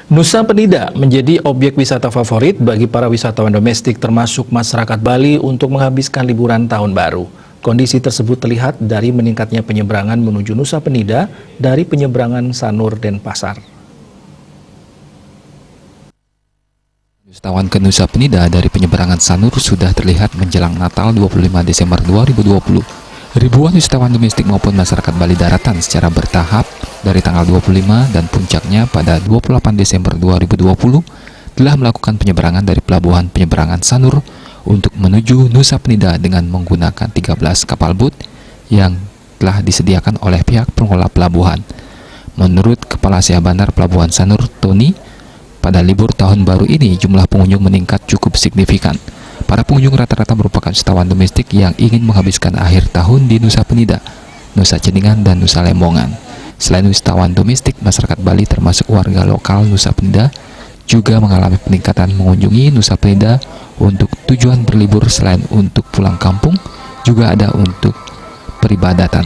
Nusa Penida menjadi objek wisata favorit bagi para wisatawan domestik termasuk masyarakat Bali untuk menghabiskan liburan tahun baru. Kondisi tersebut terlihat dari meningkatnya penyeberangan menuju Nusa Penida dari penyeberangan Sanur Denpasar. Wisatawan ke Nusa Penida dari penyeberangan Sanur sudah terlihat menjelang Natal 25 Desember 2020. Ribuan wisatawan domestik maupun masyarakat Bali daratan secara bertahap dari tanggal 25 dan puncaknya pada 28 Desember 2020 telah melakukan penyeberangan dari pelabuhan penyeberangan Sanur untuk menuju Nusa Penida dengan menggunakan 13 kapal boot yang telah disediakan oleh pihak pengelola pelabuhan. Menurut Kepala Syah Bandar Pelabuhan Sanur, Tony, pada libur tahun baru ini jumlah pengunjung meningkat cukup signifikan. Para pengunjung rata-rata merupakan wisatawan domestik yang ingin menghabiskan akhir tahun di Nusa Penida, Nusa Ceningan, dan Nusa Lembongan. Selain wisatawan domestik, masyarakat Bali termasuk warga lokal Nusa Penida juga mengalami peningkatan mengunjungi Nusa Penida untuk tujuan berlibur selain untuk pulang kampung, juga ada untuk peribadatan.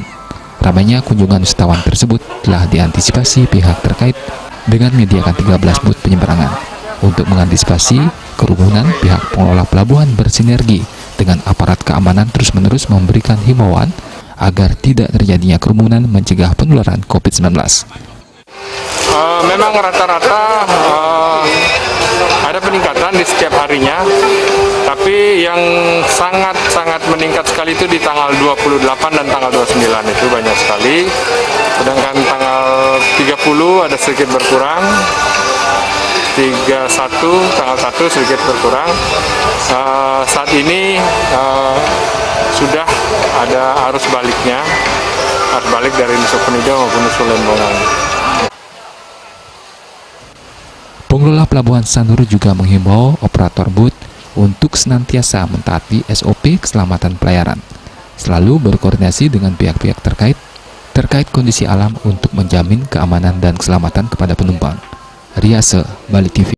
Ramainya kunjungan wisatawan tersebut telah diantisipasi pihak terkait dengan menyediakan 13 booth penyeberangan. Untuk mengantisipasi kerumunan, pihak pengelola pelabuhan bersinergi dengan aparat keamanan terus-menerus memberikan himbauan agar tidak terjadinya kerumunan mencegah penularan COVID-19. Memang rata-rata ada peningkatan di setiap harinya, tapi yang sangat meningkat sekali itu di tanggal 28 dan tanggal 29 itu banyak sekali, sedangkan tanggal 30 ada sedikit berkurang, 31 tanggal 1 sedikit berkurang. Saat ini sudah ada arus balik dari Nusa Penida maupun Nusa Lembongan. Pengelola Pelabuhan Sanur juga menghimbau operator boot untuk senantiasa mentaati SOP keselamatan pelayaran, selalu berkoordinasi dengan pihak-pihak terkait kondisi alam untuk menjamin keamanan dan keselamatan kepada penumpang. Riase, Bali TV.